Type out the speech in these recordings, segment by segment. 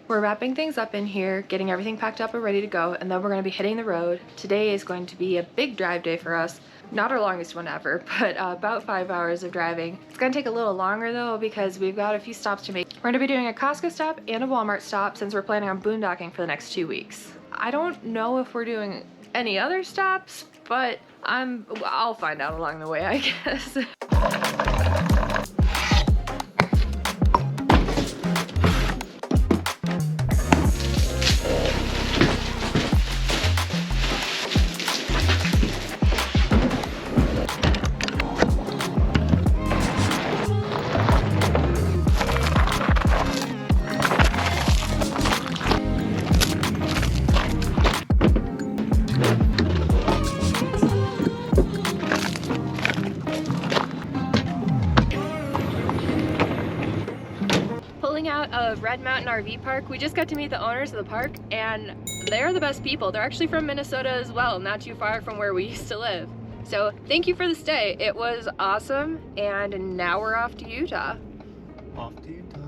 We're wrapping things up in here, getting everything packed up and ready to go, and then we're going to be hitting the road. Today is going to be a big drive day for us. Not our longest one ever, but about 5 hours of driving. It's going to take a little longer though because we've got a few stops to make. We're going to be doing a Costco stop and a Walmart stop since we're planning on boondocking for the next 2 weeks. I don't know if we're doing any other stops, but I'll find out along the way, I guess. Out of Red Mountain RV Park. We just got to meet the owners of the park and they're the best people. They're actually from Minnesota as well, not too far from where we used to live. So thank you for the stay. It was awesome, and now we're off to Utah. Off to Utah.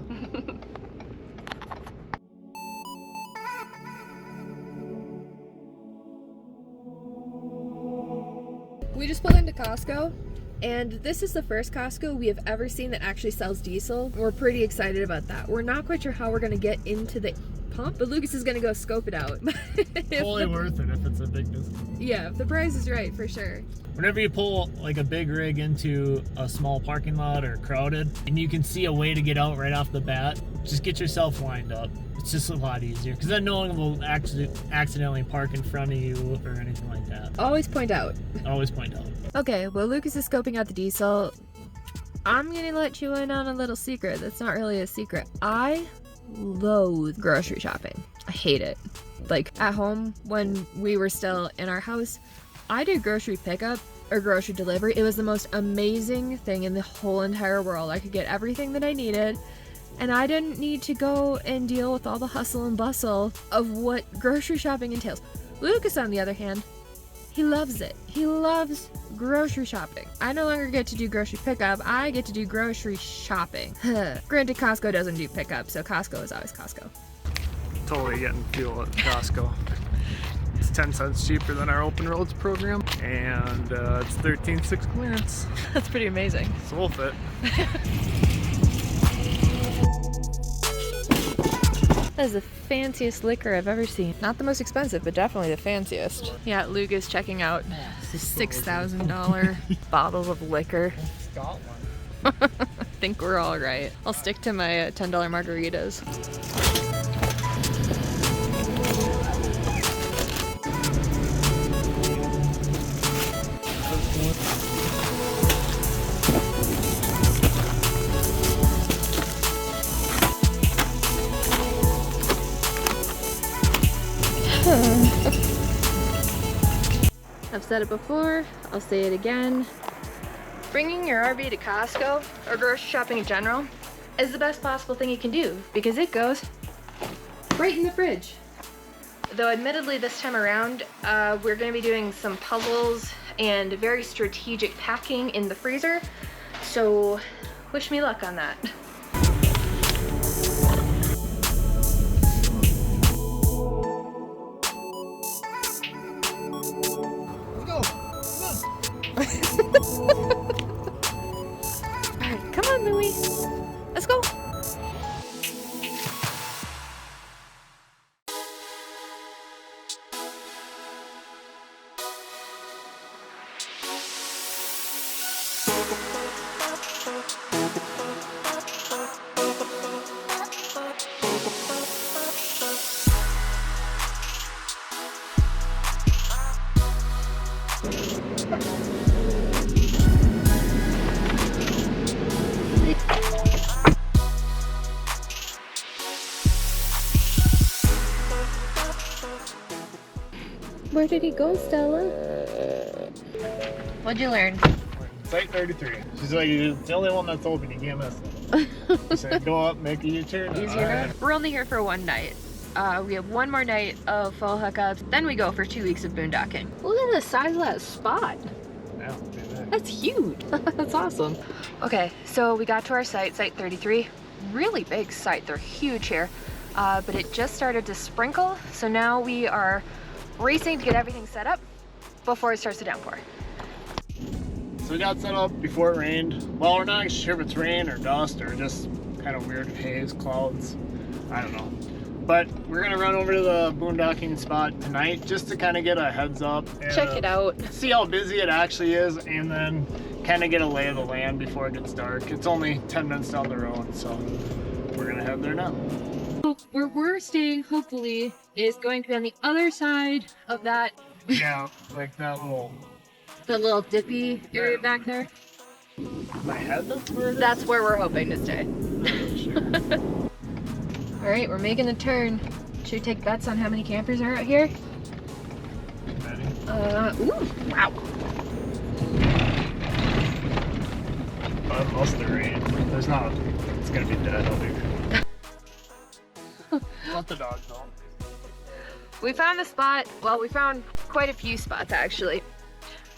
We just pulled into Costco, and this is the first Costco we have ever seen that actually sells diesel. We're pretty excited about that. We're not quite sure how we're gonna get into the pump, but Lucas is gonna go scope it out. Totally worth it if it's a big distance. Yeah, if the price is right, for sure. Whenever you pull like a big rig into a small parking lot or crowded, and you can see a way to get out right off the bat, just get yourself lined up. It's just a lot easier, because then no one will actually accidentally park in front of you or anything like that. Always point out. Always point out. Okay, well, Lucas is scoping out the diesel. I'm gonna let you in on a little secret that's not really a secret. I loathe grocery shopping. I hate it. Like, at home, when we were still in our house, I did grocery pickup or grocery delivery. It was the most amazing thing in the whole entire world. I could get everything that I needed, and I didn't need to go and deal with all the hustle and bustle of what grocery shopping entails. Lucas, on the other hand, he loves it. He loves grocery shopping. I no longer get to do grocery pickup. I get to do grocery shopping. Granted, Costco doesn't do pickup, so Costco is always Costco. Totally getting fuel at Costco. It's 10 cents cheaper than our open roads program, and it's 13.6 clearance. That's pretty amazing. It's worth it. That is the fanciest liquor I've ever seen. Not the most expensive, but definitely the fanciest. Yeah, Lucas checking out $6,000 bottles of liquor. Scotland. I think we're all right. I'll stick to my $10 margaritas. I've said it before, I'll say it again. Bringing your RV to Costco, or grocery shopping in general, is the best possible thing you can do because it goes right in the fridge. Though admittedly this time around, we're going to be doing some puzzles and very strategic packing in the freezer, so wish me luck on that. Alright, come on, Louie. Let's go. Where did he go, Stella? What'd you learn? Site 33. She's like, it's the only one that's open, you can't miss it. She said, go up, make a U-turn. Easier enough. We're only here for one night. We have one more night of full hookups, then we go for 2 weeks of boondocking. Look at the size of that spot. Yeah, That's huge. That's awesome. Okay, so we got to our site, Site 33. Really big site. They're huge here. but it just started to sprinkle. So now we are racing to get everything set up before it starts to downpour. So we got set up before it rained. Well, we're not sure if it's rain or dust or just kind of weird haze, clouds. I don't know. But we're gonna run over to the boondocking spot tonight just to kind of get a heads up. And, Check it out. See how busy it actually is, and then kind of get a lay of the land before it gets dark. It's only 10 minutes down the road, so we're gonna head there now. Where we're staying, hopefully, is going to be on the other side of that. Yeah, like that little... The little dippy area back there. My head, that's where it is? That's where we're hoping to stay. Sure. All right, we're making the turn. Should we take bets on how many campers are out here? Ready? Ooh, wow. Most of the rain. There's not... It's gonna be dead out here. Let the dog know. We found a spot. Well, we found quite a few spots actually.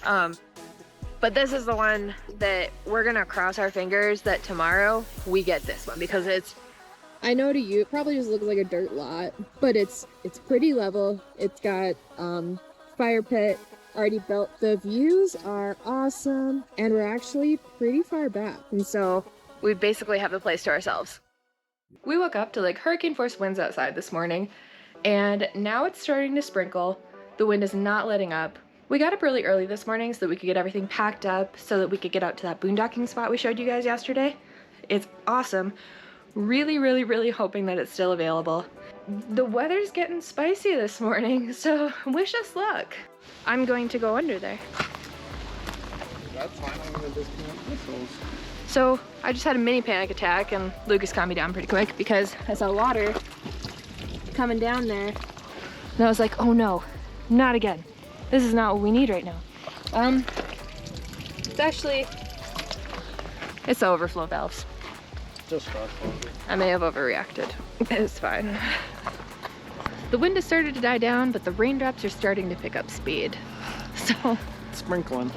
But this is the one that we're gonna cross our fingers that tomorrow we get this one, because it's, I know to you it probably just looks like a dirt lot, but it's pretty level. It's got fire pit already built. The views are awesome, and we're actually pretty far back, and so we basically have the place to ourselves. We woke up to like hurricane force winds outside this morning, and now it's starting to sprinkle. The wind is not letting up. We got up really early this morning so that we could get everything packed up so that we could get out to that boondocking spot we showed you guys yesterday. It's awesome. Really, really, really hoping that it's still available. The weather's getting spicy this morning, so wish us luck. I'm going to go under there. That's fine, I'm gonna disconnect missiles. So I just had a mini panic attack and Lucas calmed me down pretty quick because I saw water coming down there. And I was like, oh no, not again. This is not what we need right now. It's the overflow valves. Just fast forward. I may have overreacted. It's fine. The wind has started to die down, but the raindrops are starting to pick up speed. So It's sprinkling.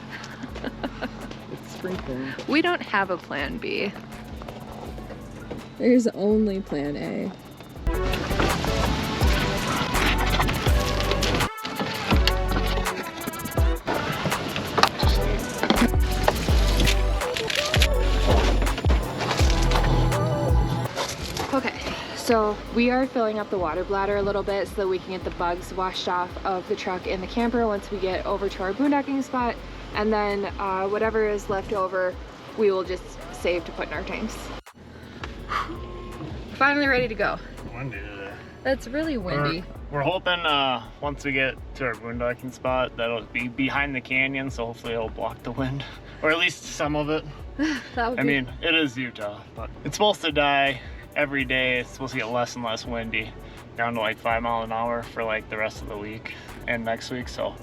It's sprinkling. we don't have a plan B. There's only plan A. Okay, so we are filling up the water bladder a little bit so that we can get the bugs washed off of the truck and the camper once we get over to our boondocking spot, and then whatever is left over we will just save to put in our tanks. Finally ready to go. Windy today. That's really windy. We're hoping once we get to our boondocking spot that'll be behind the canyon, so hopefully it'll block the wind, or at least some of it. That would I mean, it is Utah, but it's supposed to die every day. It's supposed to get less and less windy, down to like 5 miles an hour for like the rest of the week and next week, so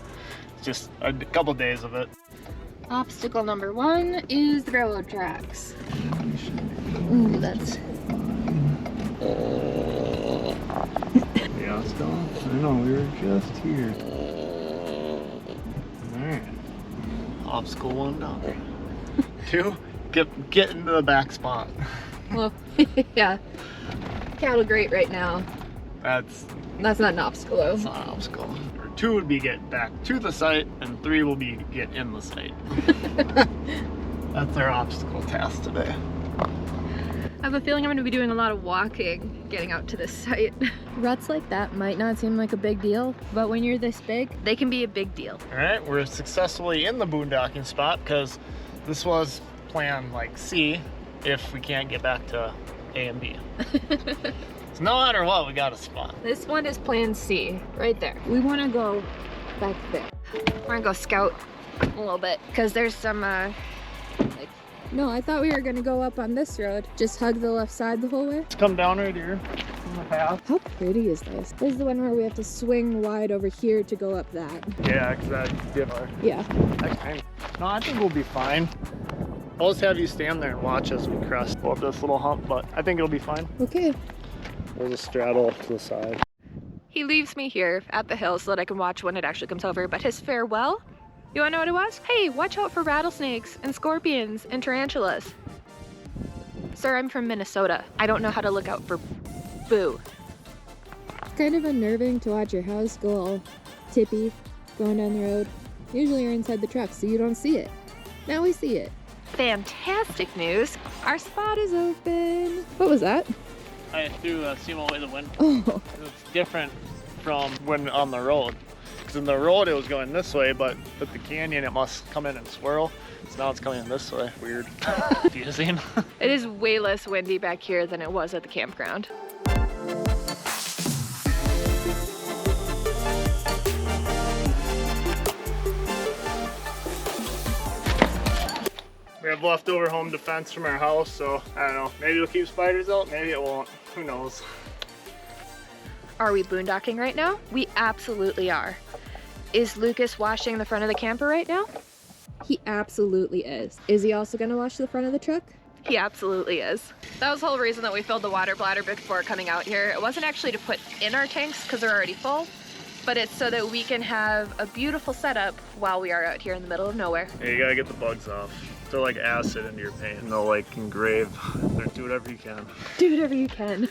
it's just a couple days of it. Obstacle number 1 is the railroad tracks. Ooh, that's... Yeah, let's go. I know, we were just here. Alright. Obstacle 1 down. 2, get into the back spot. Well, yeah. Cattle grate right now. That's That's not an obstacle though. not an obstacle. 2 would be get back to the site, and 3 will be get in the site. That's our obstacle task today. I have a feeling I'm going to be doing a lot of walking getting out to this site. Ruts like that might not seem like a big deal, but when you're this big, they can be a big deal. Alright, we're successfully in the boondocking spot because this was plan like C if we can't get back to A and B. So no matter what, we got a spot. This one is plan C, right there. We want to go back there. We're going to go scout a little bit because there's some no, I thought we were gonna go up on this road. Just hug the left side the whole way. Let's come down right here on the path. How pretty is this? This is the one where we have to swing wide over here to go up that. Yeah, because that did our... Yeah. No, I think we'll be fine. I'll just have you stand there and watch as we cross up this little hump, but I think it'll be fine. Okay. We'll just straddle off to the side. He leaves me here at the hill so that I can watch when it actually comes over, but his farewell, you wanna know what it was? Hey, watch out for rattlesnakes and scorpions and tarantulas. Sir, I'm from Minnesota. I don't know how to look out for boo. kind of unnerving to watch your house go all tippy going down the road. Usually you're inside the truck, so you don't see it. Now we see it. Fantastic news. Our spot is open. What was that? I threw a seam away the window. Oh. It's different from when on the road. Because in the road it was going this way, but with the canyon it must come in and swirl. So now it's coming this way. Weird. Confusing. It is way less windy back here than it was at the campground. We have leftover home defense from our house, so I don't know. Maybe it'll keep spiders out, maybe it won't. Who knows? Are we boondocking right now? We absolutely are. Is Lucas washing the front of the camper right now? He absolutely is. Is he also gonna wash the front of the truck? He absolutely is. That was the whole reason that we filled the water bladder before coming out here. It wasn't actually to put in our tanks because they're already full, but it's so that we can have a beautiful setup while we are out here in the middle of nowhere. Yeah, you gotta get the bugs off. They're like acid into your paint. And they'll like engrave. Do whatever you can. Do whatever you can.